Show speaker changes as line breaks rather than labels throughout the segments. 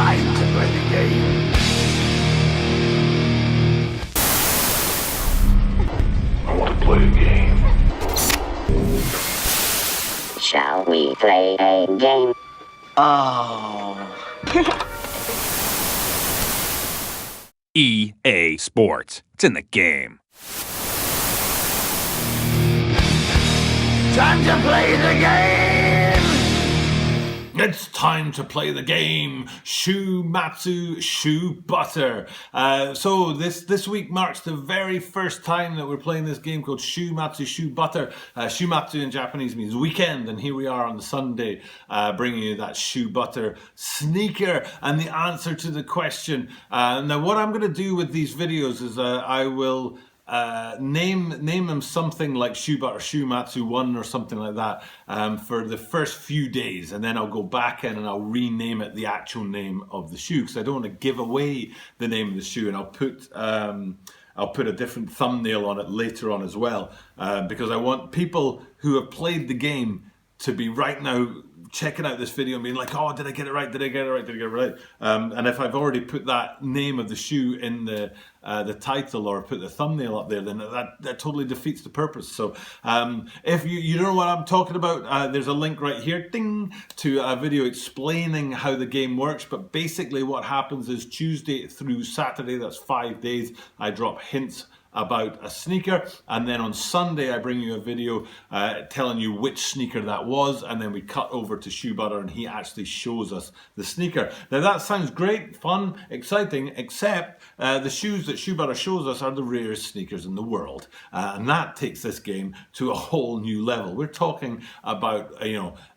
time to play the game. I want to play a game.
Shall we play a game?
Oh.
EA Sports. It's in the game.
Time to play the game!
It's time to play the game. Shumatsu Shoe Butter. So this week marks the very first time that we're playing this game called Shumatsu Shoe Butter. Shumatsu in Japanese means weekend, and here we are on the Sunday bringing you that shoe butter sneaker and the answer to the question. Now what I'm going to do with these videos is I will name them something like Shoe Butter Shumatsu 1 or something like that for the first few days, and then I'll go back in and I'll rename it the actual name of the shoe, because I don't want to give away the name of the shoe, and I'll put a different thumbnail on it later on as well, because I want people who have played the game to be right now checking out this video and being like, oh, did I get it right? Did I get it right? Did I get it right? And if I've already put that name of the shoe in the title or put the thumbnail up there, then that totally defeats the purpose. So if you don't know what I'm talking about, there's a link right here, ding, to a video explaining how the game works. But basically what happens is Tuesday through Saturday, that's 5 days, I drop hints about a sneaker, and then on Sunday I bring you a video telling you which sneaker that was, and then we cut over to Shoe Butter and he actually shows us the sneaker. Now that sounds great, fun, exciting, except the shoes that Shoe Butter shows us are the rarest sneakers in the world, and that takes this game to a whole new level. We're talking about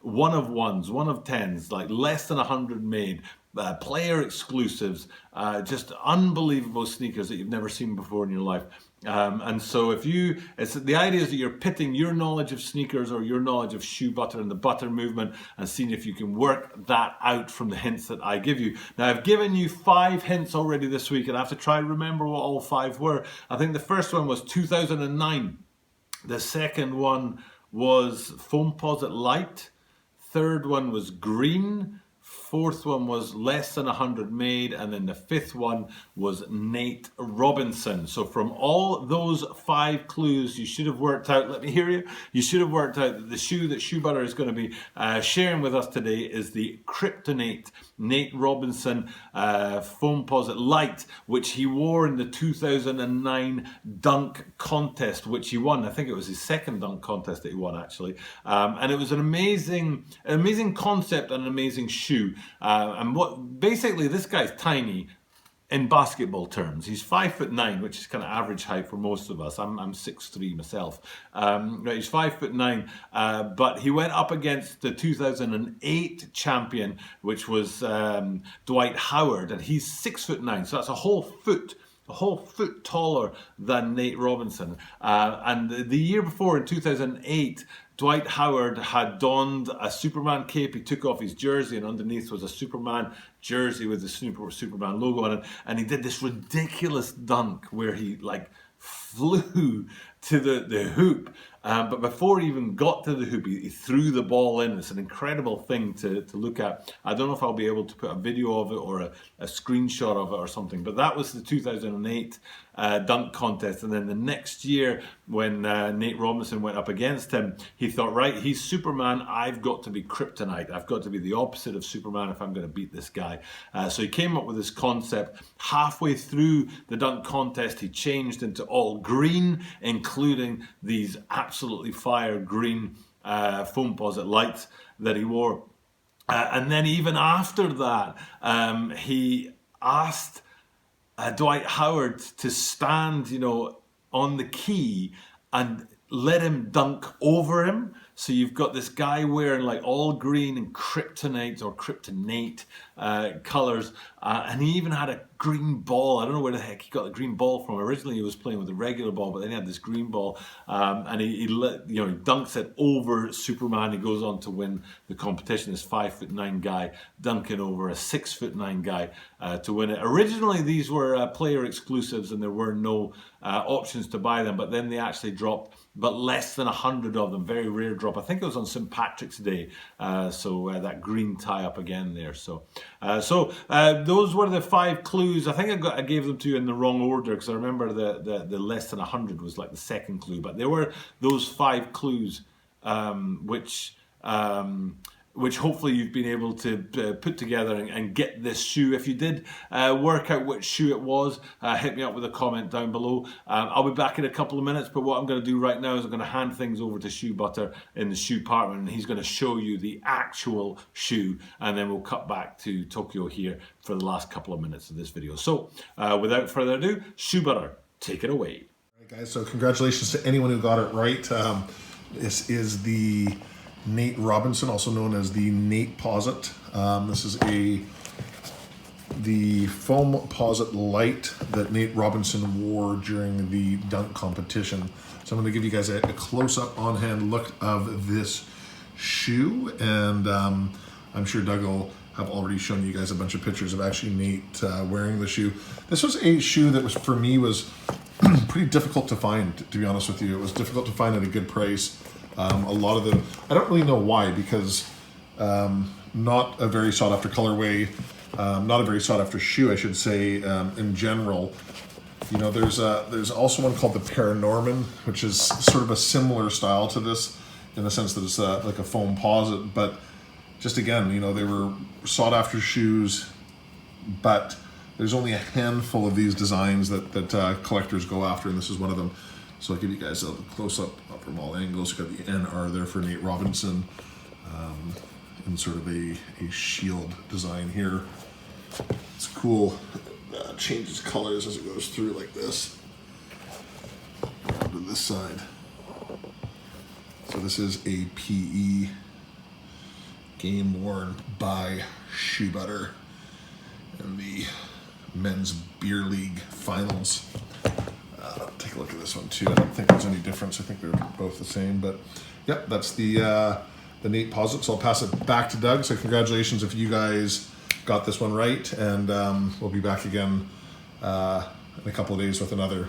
one of ones, one of tens, like less than 100 made, player exclusives, just unbelievable sneakers that you've never seen before in your life. And so the idea is that you're pitting your knowledge of sneakers or your knowledge of shoe butter and the butter movement and seeing if you can work that out from the hints that I give you. Now I've given you 5 hints already this week, and I have to try and remember what all 5 were. I think the first one was 2009. The second one was Foamposite Lite. Third one was green. Fourth one was less than 100 made, and then the fifth one was Nate Robinson. So from all those 5 clues, you should have worked out, let me hear you, you should have worked out that the shoe that Shoe Butter is going to be sharing with us today is the Kryptonate Nate Robinson Foamposite Lite, which he wore in the 2009 dunk contest, which he won. I think it was his second dunk contest that he won, actually. And it was an amazing concept and an amazing shoe. And basically this guy's tiny in basketball terms. He's 5'9", which is kind of average height for most of us. I'm 6'3" myself. He's 5'9", but he went up against the 2008 champion, which was Dwight Howard, and he's 6'9", so that's a whole foot taller than Nate Robinson. And the year before, in 2008, Dwight Howard had donned a Superman cape. He took off his jersey, and underneath was a Superman jersey with the Superman logo on it. And he did this ridiculous dunk where he flew to the hoop. But before he even got to the hoop, he threw the ball in. It's an incredible thing to look at. I don't know if I'll be able to put a video of it or a screenshot of it or something, but that was the 2008 dunk contest. And then the next year, when Nate Robinson went up against him, he thought, right, he's Superman, I've got to be Kryptonite. I've got to be the opposite of Superman if I'm going to beat this guy. So he came up with this concept. Halfway through the dunk contest, he changed into all green, including these absolutely fire green Foamposite Lites that he wore. And then even after that, he asked Dwight Howard to stand, on the key and let him dunk over him. So you've got this guy wearing all green and kryptonite or kryptonate colors, and he even had a green ball. I don't know where the heck he got the green ball from. Originally he was playing with a regular ball, but then he had this green ball, and he dunks it over Superman. He goes on to win the competition. This 5'9" guy dunking over a 6'9" guy to win it. Originally these were player exclusives, and there were no options to buy them, but then they actually dropped, but less than 100 of them, very rare drop. I think it was on St. Patrick's Day. So that green tie-up again there. So those were the 5 clues. I think I gave them to you in the wrong order, because I remember the less than 100 was like the second clue. But there were those 5 clues which hopefully you've been able to put together and get this shoe. If you did work out which shoe it was, hit me up with a comment down below. I'll be back in a couple of minutes, but what I'm going to do right now is I'm going to hand things over to Shoe Butter in the shoe department, and he's going to show you the actual shoe, and then we'll cut back to Tokyo here for the last couple of minutes of this video. So without further ado, Shoe Butter, take it away.
All right, guys, so congratulations to anyone who got it right. This is the Nate Robinson, also known as the Nateposite. This is the Foamposite Lite that Nate Robinson wore during the dunk competition. So I'm going to give you guys a close-up on-hand look of this shoe, and I'm sure Doug will have already shown you guys a bunch of pictures of actually Nate wearing the shoe. This was a shoe that was, for me, was pretty difficult to find, to be honest with you. It was difficult to find at a good price. A lot of them, I don't really know why, because not a very sought after colorway, not a very sought after shoe, I should say, in general. You know, there's also one called the Paranorman, which is sort of a similar style to this, in the sense that it's like a Foamposite, but just again, you know, they were sought after shoes, but there's only a handful of these designs that collectors go after, and this is one of them. So I'll give you guys a close-up from all angles. You've got the NR there for Nate Robinson, in sort of a shield design here. It's cool. It changes colors as it goes through like this. Down to this side. So this is a PE game worn by Shoe Butter in the Men's Beer League Finals. Take a look at this one too. I don't think there's any difference. I think they're both the same, but yep, that's the Nateposite. So I'll pass it back to Doug. So congratulations if you guys got this one right, and we'll be back again in a couple of days with another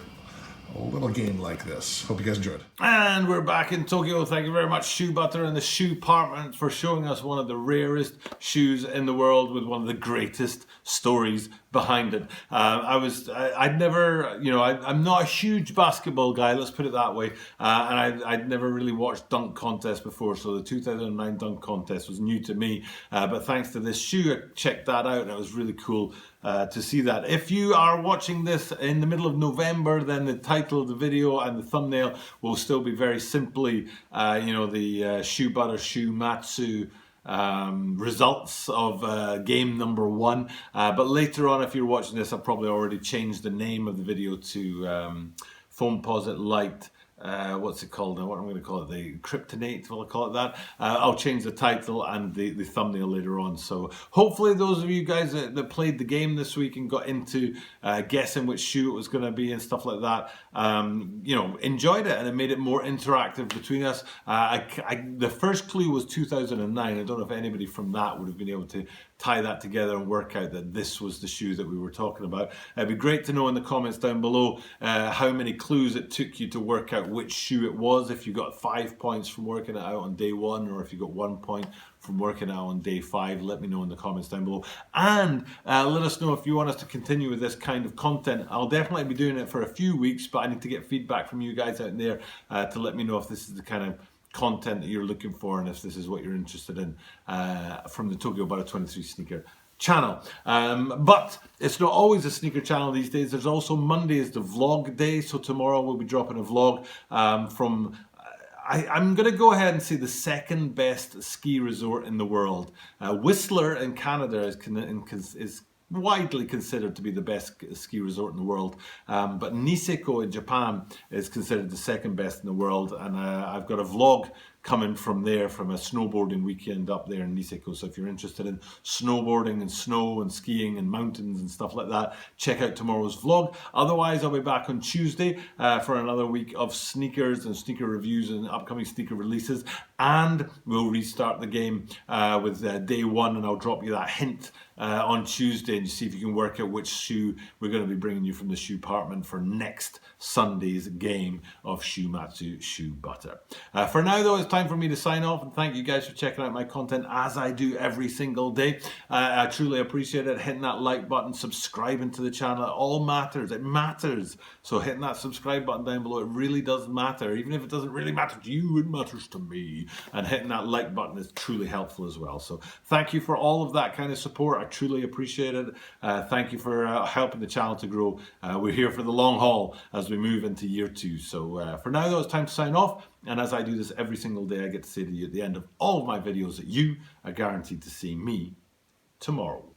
little game like this. Hope you guys enjoyed.
And we're back in Tokyo. Thank you very much, Shoe Butter and the shoe department, for showing us one of the rarest shoes in the world with one of the greatest stories behind it. I'd never, you know, I'm not a huge basketball guy, let's put it that way, and I'd never really watched dunk contests before, so the 2009 dunk contest was new to me, but thanks to this shoe, I checked that out, and it was really cool to see that. If you are watching this in the middle of November, then the title of the video and the thumbnail will still be very simply, you know, the Shoe Butter Shoe Matsu results of game number 1, but later on, if you're watching this, I've probably already changed the name of the video to Foamposite Lite. What's it called now? What I'm going to call it? The Kryptonate, will I call it that? I'll change the title and the thumbnail later on. So hopefully those of you guys that played the game this week and got into guessing which shoe it was going to be and stuff like that, you know, enjoyed it, and it made it more interactive between us. The first clue was 2009. I don't know if anybody from that would have been able to tie that together and work out that this was the shoe that we were talking about. It'd be great to know in the comments down below how many clues it took you to work out which shoe it was. If you got 5 points from working it out on day 1, or if you got 1 point from working out on day 5, let me know in the comments down below. And let us know if you want us to continue with this kind of content. I'll definitely be doing it for a few weeks, but I need to get feedback from you guys out there to let me know if this is the kind of content that you're looking for, and if this is what you're interested in from the Tokyo Butter 23 sneaker channel. But it's not always a sneaker channel these days. There's also Monday is the vlog day, so tomorrow we'll be dropping a vlog from I'm going to go ahead and say the second best ski resort in the world. Whistler in Canada is widely considered to be the best ski resort in the world, but Niseko in Japan is considered the second best in the world, and I've got a vlog coming from there, from a snowboarding weekend up there in Niseko. So if you're interested in snowboarding and snow and skiing and mountains and stuff like that, check out tomorrow's vlog. Otherwise, I'll be back on Tuesday for another week of sneakers and sneaker reviews and upcoming sneaker releases, and we'll restart the game with day 1, and I'll drop you that hint on Tuesday, and you see if you can work out which shoe we're going to be bringing you from the shoe department for next Sunday's game of Shoe Matsu Shoe Butter. For now though, it's time time for me to sign off and thank you guys for checking out my content as I do every single day. I truly appreciate it. Hitting that like button, subscribing to the channel, it all matters. It matters. So hitting that subscribe button down below, it really does matter. Even if it doesn't really matter to you, it matters to me. And hitting that like button is truly helpful as well. So thank you for all of that kind of support. I truly appreciate it. Thank you for helping the channel to grow. We're here for the long haul as we move into year 2. So for now though, it's time to sign off. And as I do this every single day, I get to say to you at the end of all of my videos that you are guaranteed to see me tomorrow.